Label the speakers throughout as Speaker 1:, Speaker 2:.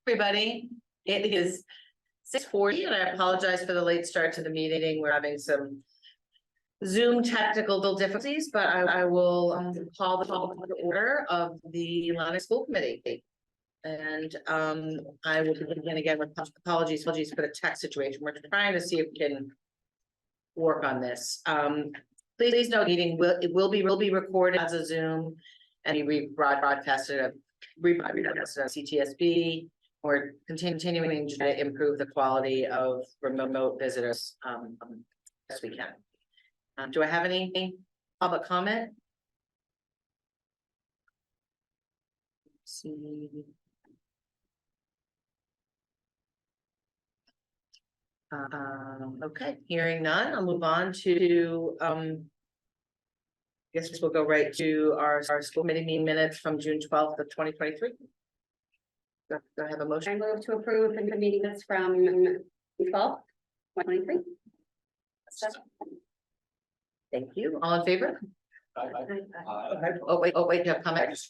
Speaker 1: Everybody, it is 6:40 and I apologize for the late start to the meeting. We're having some Zoom technical difficulties, but I will call the order of the Lenox School Committee. And I will begin again with apologies for the tech situation. We're trying to see if we can work on this. Please note, meeting will be recorded as a Zoom and be rebroadcasted on CTSB. We're continuing to improve the quality of remote visitors as we can. Do I have any public comment? Let's see. Okay, hearing none, I'll move on to I guess we'll go right to our school committee meeting minutes from June 12th of 2023. Do I have a motion?
Speaker 2: I move to approve the meeting minutes from June 12th, 2023.
Speaker 1: Thank you. All in favor? Oh wait, you have comment?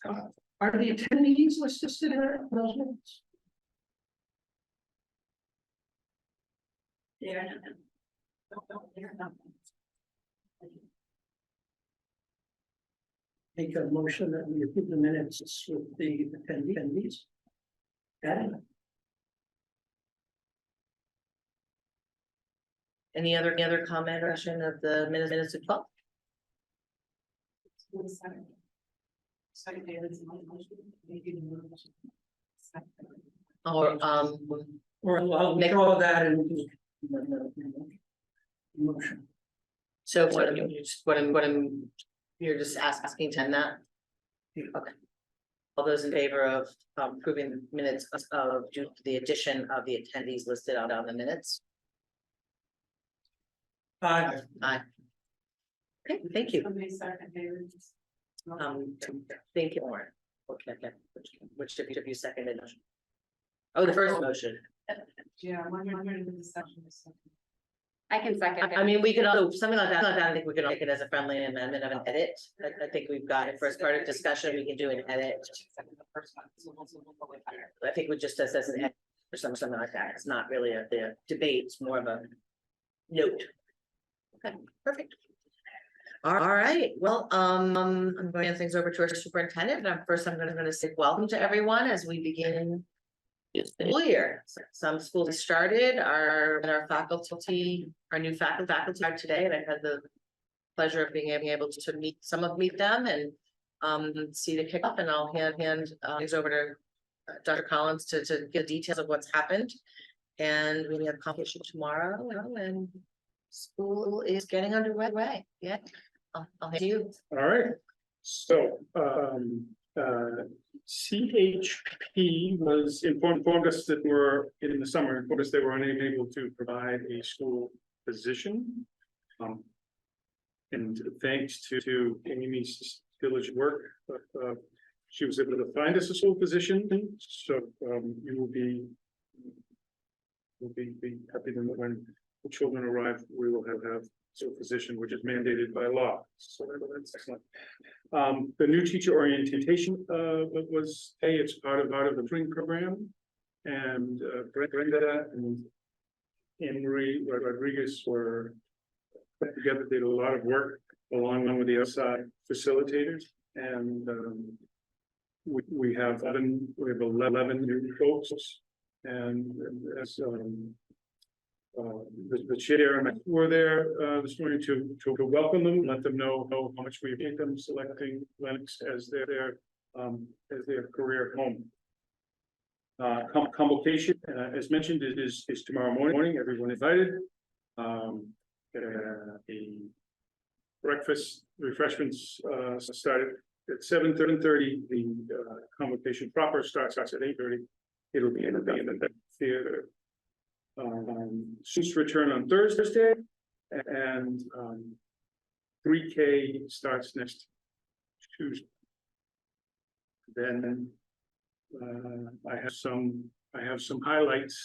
Speaker 3: Are the attendees listed in those minutes?
Speaker 2: Yeah.
Speaker 3: Make a motion that we approve the minutes with the attendees. Got it?
Speaker 1: Any other comment or question of the minutes of 12? Or
Speaker 3: Or I'll make all that and motion.
Speaker 1: so what I'm you're just asking to end that? Okay. All those in favor of approving the minutes of the addition of the attendees listed out on the minutes? Aye. Okay, thank you. Thank you, Warren. Okay, which of you seconded the motion? Oh, the first motion.
Speaker 4: Yeah,
Speaker 2: I can second.
Speaker 1: I mean, we could also, something like that, I think we could make it as a friendly amendment of an edit. I think we've got it first part of discussion, we can do an edit. I think we just as an edit or something like that. It's not really a debate, it's more of a note. Okay, perfect. All right, well, I'm going to hand things over to our superintendent, and first I'm going to say welcome to everyone as we begin school year. Some schools started, our new faculty are today, and I've had the pleasure of being able to meet them and see the kickoff, and I'll hand things over to Dr. Collins to get details of what's happened. And we have competition tomorrow, and school is getting underway. Yeah, I'll hand you.
Speaker 5: All right, so CHP was informed us that we're in the summer, informed us they were unable to provide a school position. And thanks to Amy's diligent work, she was able to find us a school position. So you will be happy that when the children arrive, we will have a position which is mandated by law. So that's excellent. The new teacher orientation was it's part of the spring program, and Brenda and Anne-Marie Rodriguez were put together, did a lot of work along with the outside facilitators, and we have 11 new folks, and as the chair and I were there this morning to welcome them, let them know how much we appreciate them selecting Lenox as their career home. Convocation, as mentioned, is tomorrow morning. Everyone invited. A breakfast refreshments started at 7:30. The convocation proper starts at 8:30. It'll be in the theater. Students return on Thursday, and 3K starts next Tuesday. Then I have some highlights.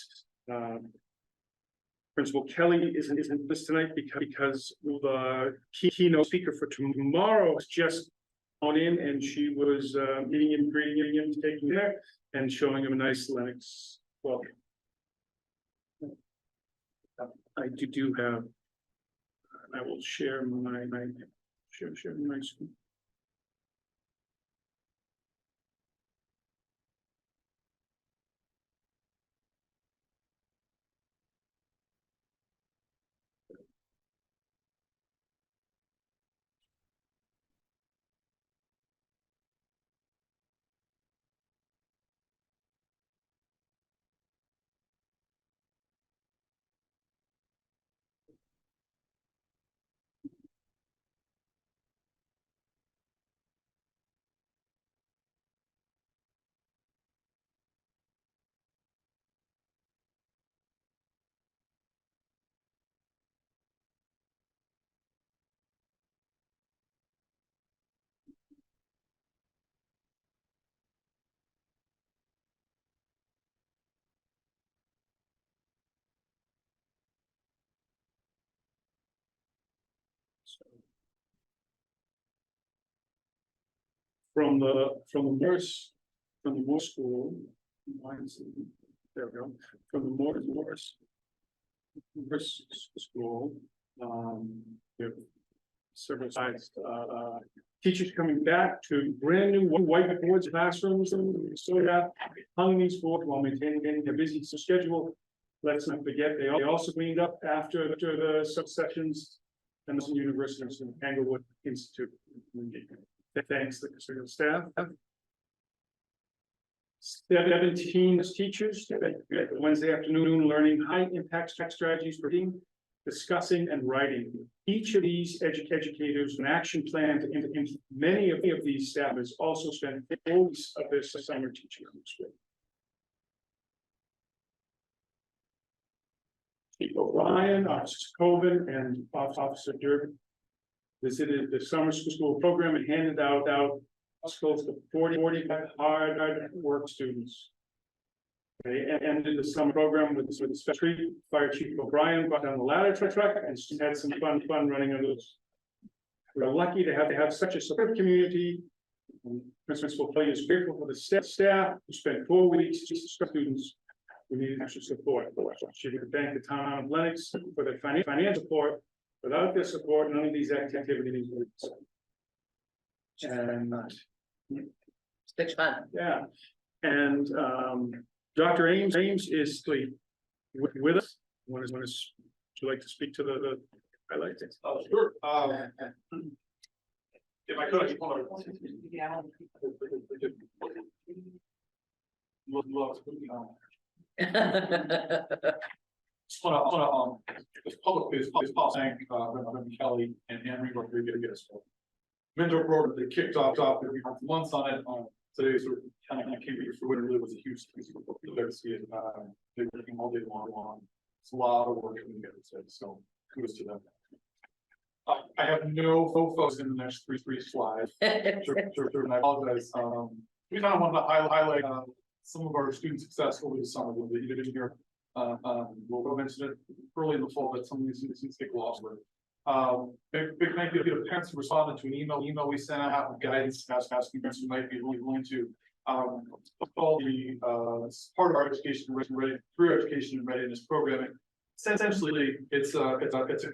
Speaker 5: Principal Kelly isn't this tonight because the keynote speaker for tomorrow was just on in, and she was meeting him, greeting him, taking there, and showing him a nice Lenox Well. I do have. I will share share my screen. So, from the Morse school, there we go, from the Morse school, there are several sides, teachers coming back to brand new whiteboards, classrooms, and so that hung these boards while maintaining a busy schedule. Let's not forget, they also cleaned up after the subsections and the universities and Englewood Institute. Thanks to the staff. 17 teachers Wednesday afternoon learning high impact strategies for reading, discussing and writing. Each of these educators an action plan to implement. Many of these staff has also spent 4 weeks of their summer teaching on this. Chief O'Brien, Officer Colvin, and Officer Durbin visited the summer school program and handed out schools to 45 hard work students. They ended the summer program with the special Fire Chief O'Brien brought down the ladder truck and had some fun running on those. We're lucky to have such a supportive community. Principal Kelly is grateful for the staff who spent 4 weeks to students who needed extra support. She would thank the town of Lenox for their financial support. Without their support, none of these activities would. And
Speaker 1: It's fun.
Speaker 5: yeah, and Dr. Ames is with us. Would you like to speak to the highlights?
Speaker 4: Oh, sure. If I could, I just want this public thank Kelly and Henry Rodriguez for mentor program that kicked off we have months on it. Today sort of kind of came to fruition. It really was a huge legacy. They're working all day long. It's a lot of work to get it. So kudos to them. I have no focus in the next three slides. Sure, and I apologize. We kind of wanted to highlight some of our student success over the summer. You didn't hear. We'll mention it early in the fall, but some of these students take loss. Big thank you to the parents who responded to an email we sent out with guidance asking parents who might be willing to follow the part of our education ready career education and readiness programming. Essentially, it's a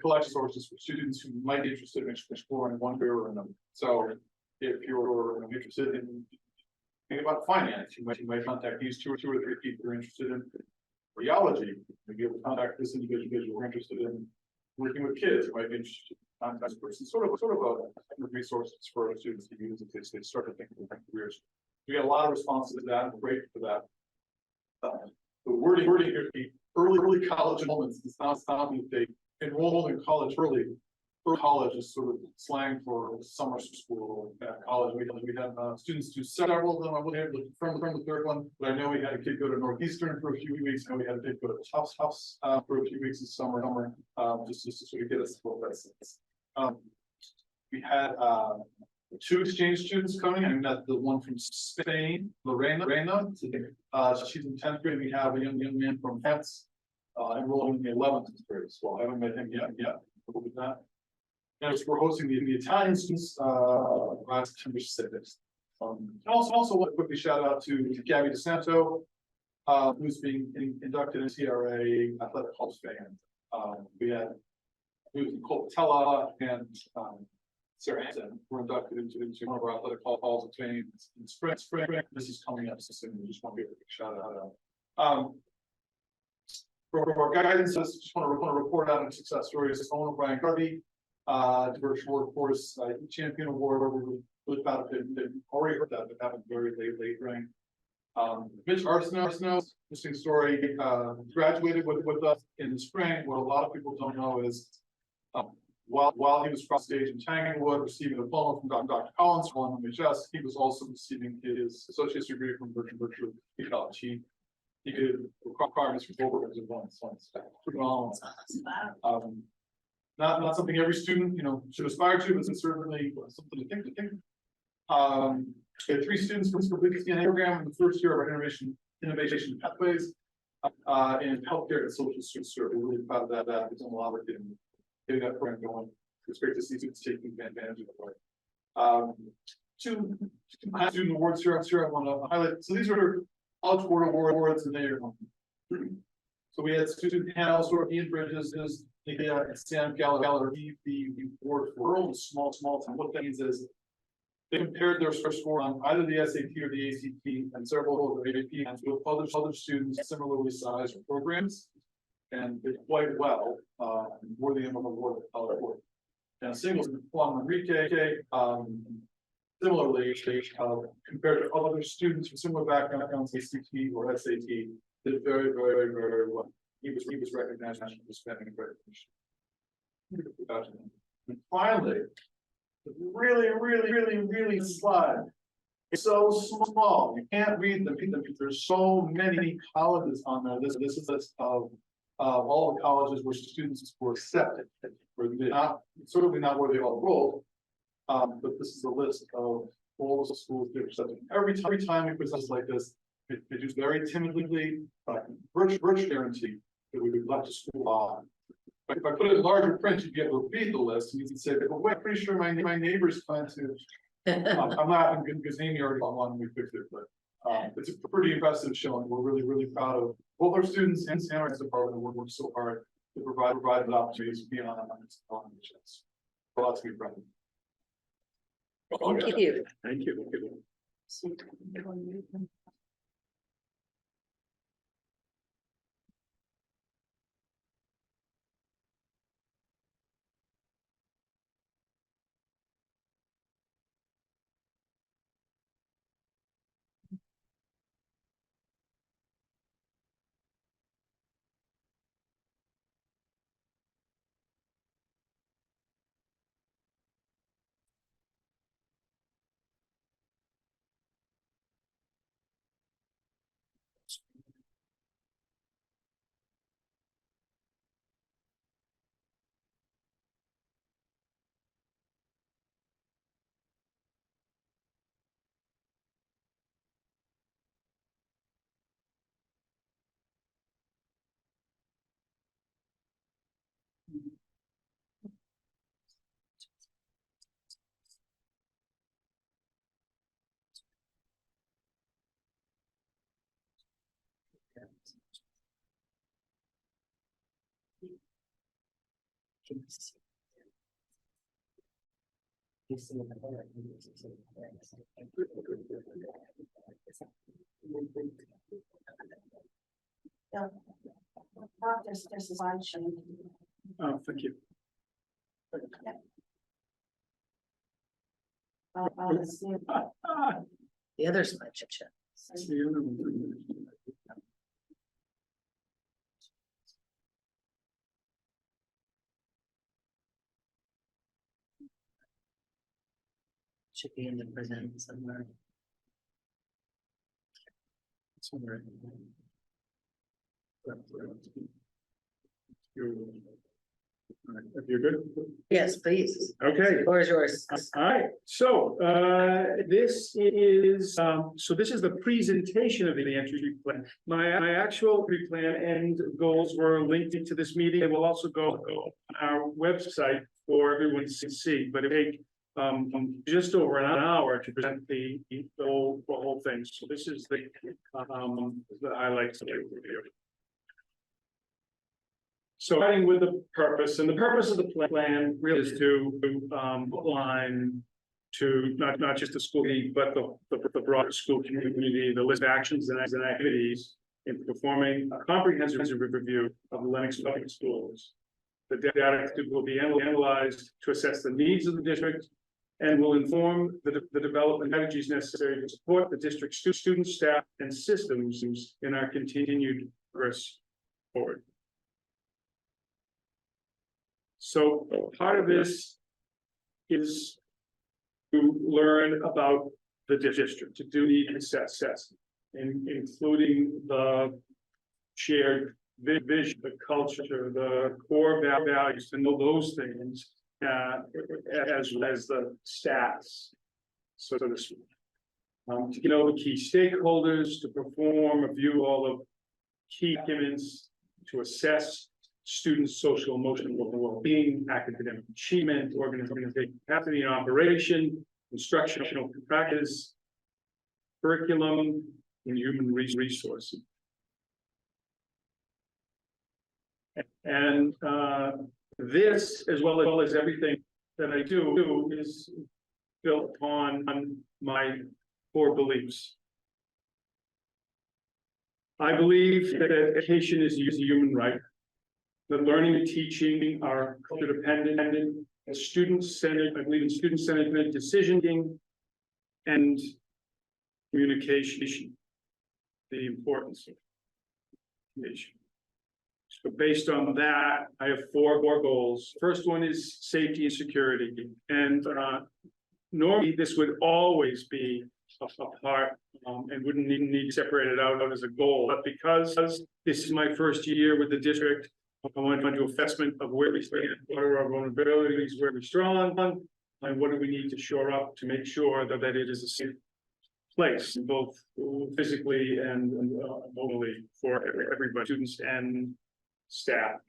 Speaker 4: collection of sources for students who might be interested in exploring one career or another. So if you're interested in thinking about finance, you might contact these two or three people who are interested in rheology. Maybe able to contact this individual who are interested in working with kids, who might be interested in contact this person. Sort of a resources for students to use if they start to think about careers. We get a lot of responses to that. I'm grateful for that. The wording here, the early college enrollments. It's not that they enroll in college early. Early college is sort of slang for summer school at college. We had students do several of them. I wasn't able to confirm the third one, but I know we had a kid go to Northeastern for a few weeks, and we had a kid go to Tufts House for a few weeks this summer. Just to sort of get us full sense. We had 2 exchange students coming, and that's the one from Spain, Lorena. She's in 10th grade. We have a young man from France enrolling in the 11th grade. So I haven't met him yet. With that. And we're hosting the Italian students on September 6th. Also want to quickly shout out to Gabby DeSanto. who's being inducted in CRA Athletic Hall of Fame. We had Nicole Patella and Sarah Hansen were inducted into one of our athletic halls of fame in spring. This is coming up soon. We just want to give a big shout out. For our guidance, I just want to report out on success stories. Owner Brian Harvey, diverse workforce champion award. We're really proud of him. Already heard that, but haven't very late rank. Mitch Arsenault, interesting story, graduated with us in the spring. What a lot of people don't know is, while he was cross stage in Tanglewood, receiving a diploma from Dr. Collins from MHS, he was also receiving his associate's degree from Virtual College. He did requirements for 4 programs at once. Not something every student, should aspire to, but it's certainly something to think. We had 3 students from the DNA program in the first year of our innovation pathways in healthcare and social services. We're really proud of that. We've done a lot of getting that program going. It's great to see students taking advantage of it. 2 student awards here. I want to highlight. So these are College Board awards, and they're so we had student panels, Ian Bridges, and Sam Gallagher, the award for world small town. What that means is they compared their score on either the SAT or the ACT and several of the AP with other students similarly sized programs, and did quite well, worthy of an award at College Board. And singles, Juan Enrique, similarly, compared to other students from similar backgrounds, ACT or SAT, did very well. He was recognized nationally for spending recognition. And finally, really slide. It's so small, you can't read them. There's so many colleges on there. This is a list of all the colleges where students were accepted. Certainly not where they all enrolled. But this is a list of all the schools that are accepted. Every time we present like this, they do very timidly, virtual guarantee that we would left to school on. But if I put it in larger print, you'd be able to read the list and you can say, well, wait, I'm pretty sure my neighbor's plan to. I'm laughing because Amy already got one and we fixed it, but it's a pretty impressive showing. We're really proud of both our students and our department who worked so hard to provide the opportunities beyond the chance. For lots to be proud of.
Speaker 1: Thank you.
Speaker 5: Thank you.
Speaker 6: There's a slide showing.
Speaker 5: Oh, thank you.
Speaker 1: The other slide, check. Should be in the present somewhere.
Speaker 5: Somewhere. If you're good.
Speaker 1: Yes, please.
Speaker 5: Okay.
Speaker 1: The floor is yours.
Speaker 5: All right, so this is the presentation of the entry plan. My actual plan and goals were linked into this meeting. It will also go on our website for everyone to see, but just over an hour to present the whole thing. So this is the highlights of the review. So starting with the purpose, and the purpose of the plan really is to outline to not just the school, but the broader school community, the list of actions and activities in performing a comprehensive review of the Lenox Public Schools. The data will be analyzed to assess the needs of the district and will inform the development strategies necessary to support the district students, staff, and systems in our continued progress forward. So part of this is to learn about the district, to do the assessment, including the shared vision, the culture, the core values, and those things, as well as the stats, so to speak. To get over key stakeholders, to perform, review all of key documents, to assess students' social emotional well-being, academic achievement, organizational capacity and operation, instructional practice, curriculum, and human resources. And this, as well as everything that I do, is built upon my core beliefs. I believe that education is a human right, that learning and teaching are culture dependent, student-centered, I believe in student-centered decision-making and communication, the importance of communication. So based on that, I have four goals. First one is safety and security. And normally this would always be a part and wouldn't need to separate it out as a goal. But because this is my first year with the district, I want to do assessment of where we stand, what are our vulnerabilities, where we're strong, and what do we need to shore up to make sure that it is a safe place, both physically and mobily for everybody, students and staff.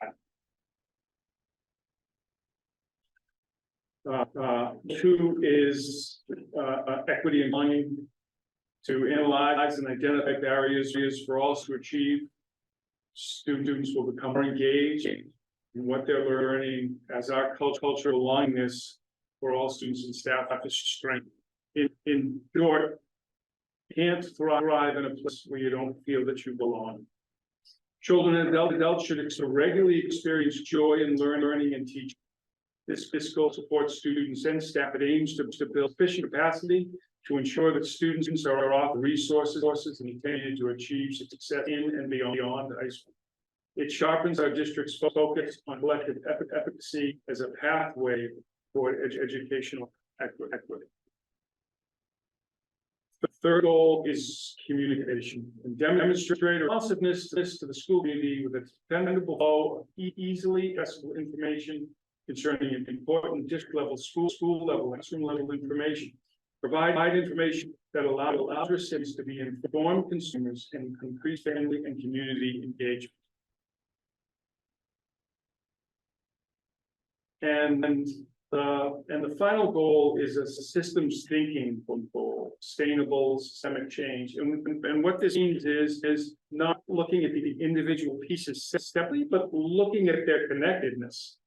Speaker 5: Two is equity and belonging, to analyze and identify barriers for all to achieve. Students will become more engaged in what they're learning as our cultural belongingness for all students and staff have to strengthen. In short, can't thrive in a place where you don't feel that you belong. Children and adults should regularly experience joy in learning and teaching. This goal supports students and staff. It aims to build sufficient capacity to ensure that students are offered resources and continue to achieve success in and beyond high school. It sharpens our district's focus on collective efficacy as a pathway toward educational equity. The third goal is communication and demonstrate responsiveness to the school community with a dependable flow of easily accessible information concerning important district level, school level, classroom level information. Provide information that allows recipients to be informed consumers and increase family and community engagement. And the final goal is a systems thinking goal, sustainable systemic change. And what this means is not looking at the individual pieces separately, but looking at their connectedness.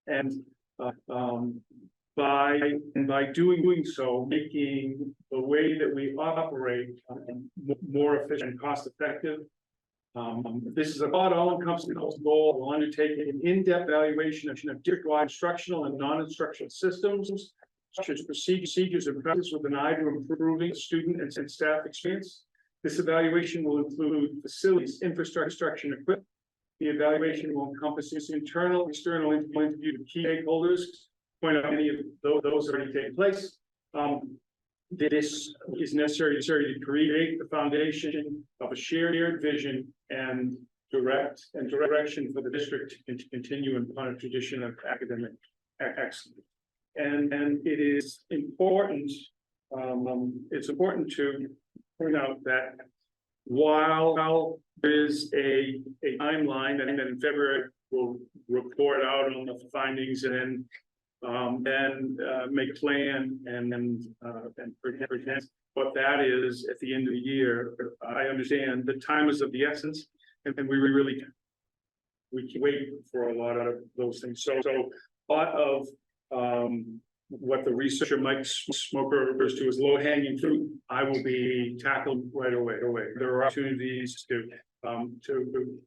Speaker 5: And by doing so, making the way that we operate more efficient and cost effective. This is about all-encompassing goal. We'll undertake an in-depth evaluation of district-wide instructional and non-instructional systems, structures, procedures, and practices with an eye to improving student and staff experience. This evaluation will include facilities, infrastructure, and equipment. The evaluation will encompass internal, external interview of key stakeholders. Point out any of those already taking place. This is necessary to create the foundation of a shared vision and direction for the district to continue upon a tradition of academic excellence. And it is important. It's important to point out that while there is a timeline, and then in February we'll report out on the findings, and then then make a plan and then present what that is at the end of the year. I understand the time is of the essence, and we really we can wait for a lot of those things. So a lot of what the researcher Mike Smoker refers to as low hanging fruit, I will be tackled right away. There are opportunities to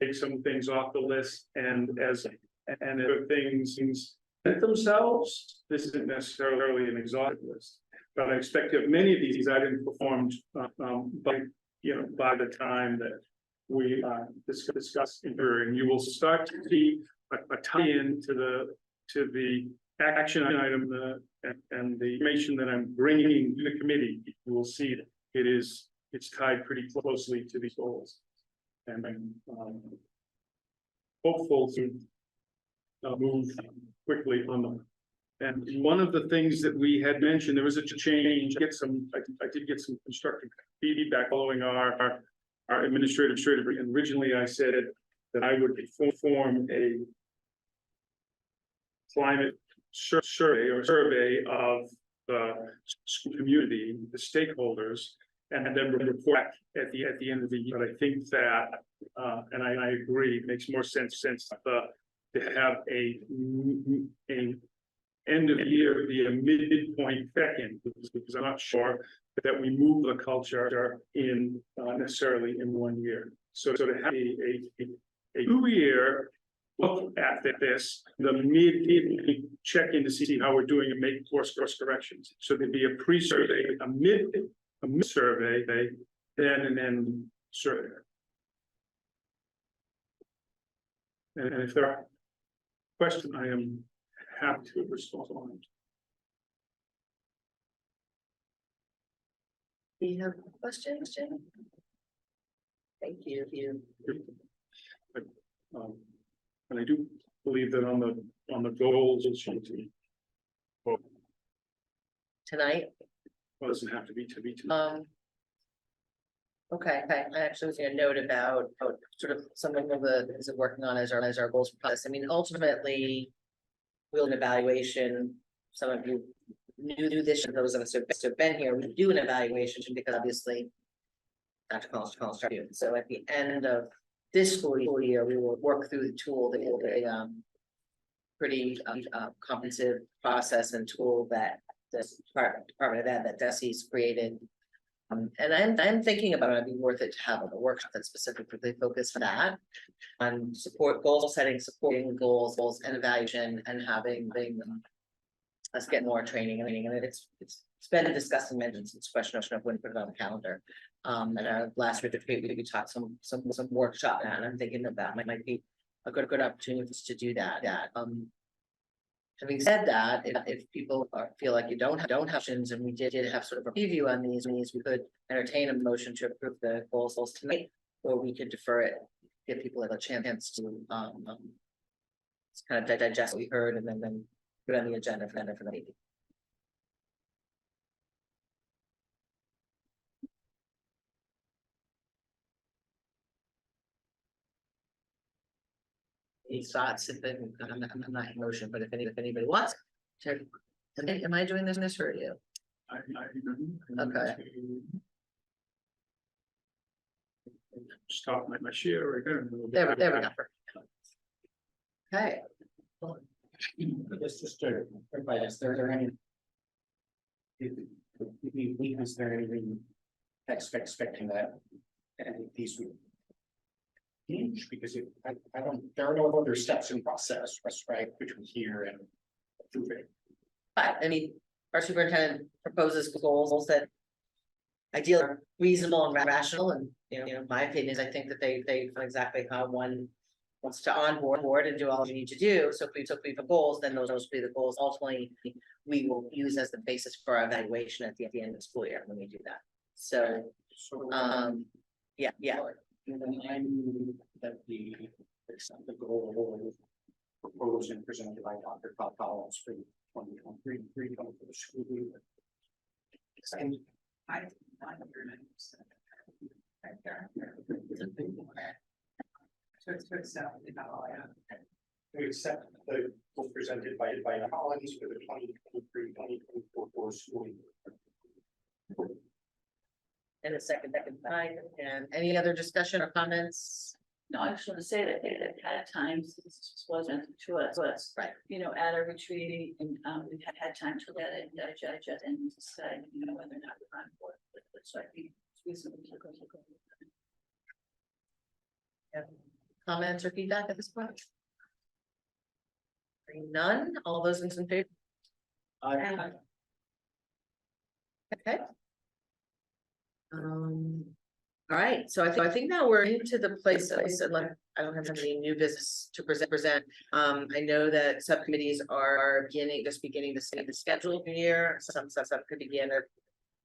Speaker 5: take some things off the list, and if things themselves, this isn't necessarily an exhaustive list, but I expect to have many of these items performed by the time that we discuss in here, and you will start to see a tie-in to the action item and the information that I'm bringing to the committee. You will see that it's tied pretty closely to these goals, and I'm hopeful to move quickly on them. And one of the things that we had mentioned, there was a change. I did get some constructive feedback following our administrative. And originally I said that I would form a climate survey of the school community, the stakeholders, and then report at the end of the year. But I think that, and I agree, it makes more sense to have a end of year be a midpoint check-in, because I'm not sure that we move the culture in necessarily in 1 year. So to have a 2-year look at this, the mid check-in to see how we're doing and make course corrections. So there'd be a pre-survey, a mid-survey, then an end survey. And if there are questions, I am happy to respond.
Speaker 1: Do you have questions, Jim? Thank you.
Speaker 5: And I do believe that on the goals, it should be. Well,
Speaker 1: Tonight?
Speaker 5: it doesn't have to be tonight.
Speaker 1: Okay, I actually was gonna note about sort of something of the things we're working on as our goals process. I mean, ultimately, we'll an evaluation. Some of you knew this, and those of us who have been here, we do an evaluation because obviously Dr. Collins started doing. So at the end of this school year, we will work through the tool, the pretty comprehensive process and tool that the Department of Ed that DESI's created. And I'm thinking about it'd be worth it to have a workshop that's specifically focused on that, on support goal setting, supporting goals and evaluation, and having us get more training. And it's been discussed and mentioned. It's a question of when to put it on the calendar. And our last retreat we taught some workshop, and I'm thinking that might be a good opportunity to do that. Having said that, if people feel like you don't have options, and we did have sort of a preview on these, we could entertain a motion to approve the goals tonight, or we could defer it, give people a chance to kind of digest what we heard, and then put it on the agenda for the meeting. Any thoughts? I'm not in motion, but if anybody wants to, am I doing this or are you? Okay.
Speaker 5: Stop my share right there.
Speaker 1: There we go. Okay.
Speaker 6: Just to everybody, is there any? Is there anything expecting that these would change? Because I don't, there are no other steps in process, right, between here and approving.
Speaker 1: I mean, our superintendent proposes goals that ideally are reasonable and rational, and my opinion is I think that they know exactly how one wants to onboard and do all you need to do. So if we have goals, then those will be the goals ultimately we will use as the basis for our evaluation at the end of the school year when we do that. So yeah.
Speaker 6: And then I knew that the goal proposed and presented by Dr. Collins for 2023 for the school year. And I don't understand. Right there. So it's good stuff. To accept the presented by Collins for the 2023-2024 school year.
Speaker 1: And a second, and any other discussion or comments?
Speaker 7: No, I just want to say that at times this just wasn't to us,
Speaker 1: Right.
Speaker 7: you know, at a retreat and we've had time to let it digest it and decide, you know, whether or not we're on board with it. So I think it's reasonable to go.
Speaker 1: Comments or feedback at this point? Hearing none, all those in favor? Okay. All right, so I think now we're into the place that I said, like, I don't have any new business to present. I know that subcommittees are beginning to see the schedule of the year. Some stuff could begin to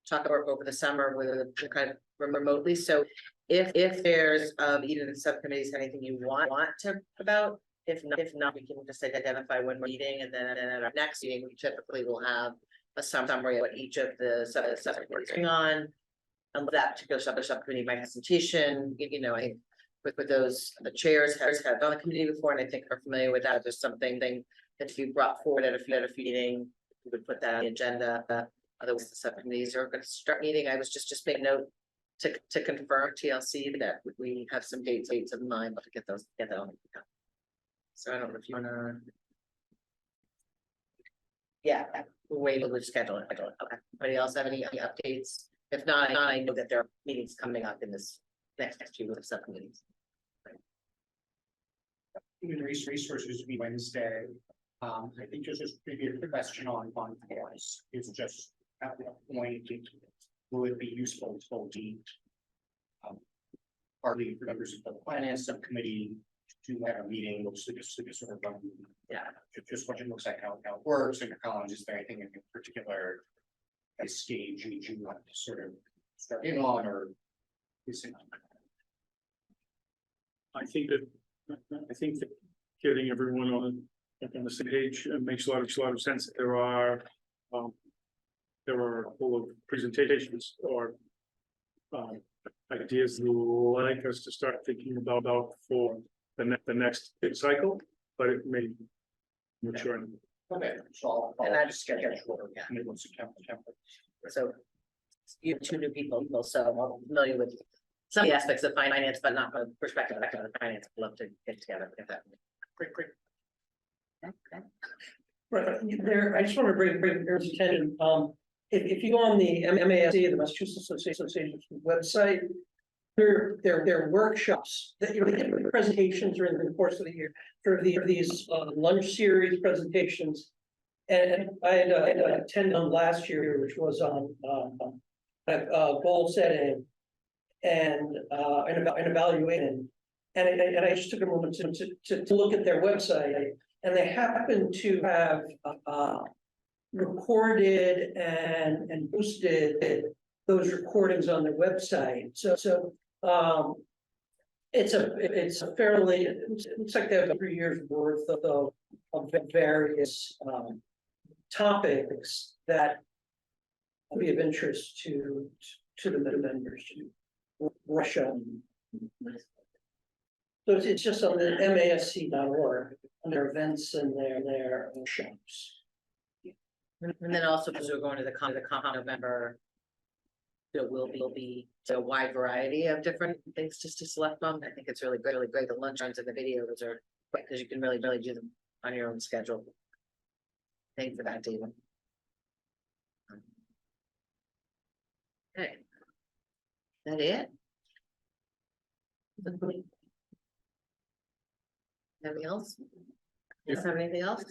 Speaker 1: talk about over the summer with kind of remotely. So if there's either the subcommittees, anything you want to about, if not, we can just identify when we're meeting, and then at our next meeting, we typically will have a summary of what each of the subcommittees are on. And that particular subcommittee by presentation, you know, I with those, the chairs have done the committee before, and I think are familiar with that. There's something that if you brought forward at a meeting, we would put that on the agenda. Otherwise, the subcommittees are going to start meeting. I was just make note to confirm TLC that we have some dates in mind, but to get that on. So I don't know if you wanna. Yeah, we'll schedule it. Okay. Anybody else have any updates? If not, I know that there are meetings coming up in this next few weeks of subcommittees.
Speaker 6: Human resources will be Wednesday. I think just maybe a question on voice is just at what point will it be useful to partly for members of the finance subcommittee to have a meeting, just sort of just what it looks like, how it works, and Collins, is there anything in particular stage you want to sort of start in on, or is it?
Speaker 5: I think that getting everyone on the same page makes a lot of sense. There are a whole of presentations or ideas like us to start thinking about for the next cycle, but it may mature.
Speaker 6: Okay, so
Speaker 1: And I just get it.
Speaker 6: Yeah. And it was September.
Speaker 1: So you have two new people, so I'm familiar with some of the aspects of finance, but not from the perspective of finance. I'd love to get together with that.
Speaker 6: Great.
Speaker 1: Okay.
Speaker 3: Right, there, I just want to bring everyone's attention, if you go on the MASC, the Massachusetts Association website, there are workshops that, you know, they get presentations during the course of the year for these lunch series presentations. And I had attended them last year, which was on goal setting and evaluating. And I just took a moment to look at their website, and they happen to have recorded and boosted those recordings on their website. So it's a fairly, it looks like they have 3 years worth of various topics that will be of interest to the members, Russia. So it's just on the masc.org, under events and their shops.
Speaker 1: And then also, because we're going to the November, there will be a wide variety of different things just to select from. I think it's really great. The lunch runs and the videos are, because you can really do them on your own schedule. Thanks for that, David. Okay. That it? Anything else? Does have anything else?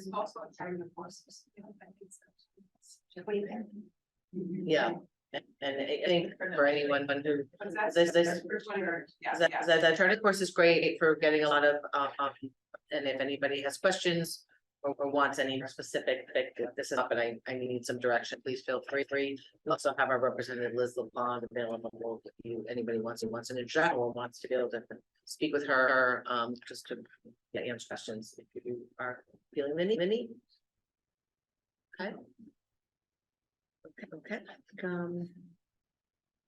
Speaker 1: Yeah, and I think for anyone who, that turning course is great for getting a lot of, and if anybody has questions or wants any specific, this is up and I need some direction, please feel free. We also have our representative Liz LeBond available if you, anybody wants an introduction or wants to be able to speak with her, just to answer questions if you are feeling the need. Okay.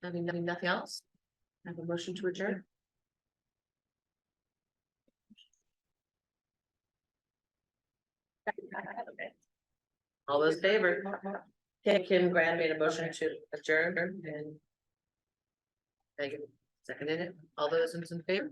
Speaker 1: Having nothing else, I have a motion to adjourn.
Speaker 7: Okay.
Speaker 1: All those in favor? Okay, Kim Graham made a motion to adjourn and. Thank you, seconded it. All those in favor?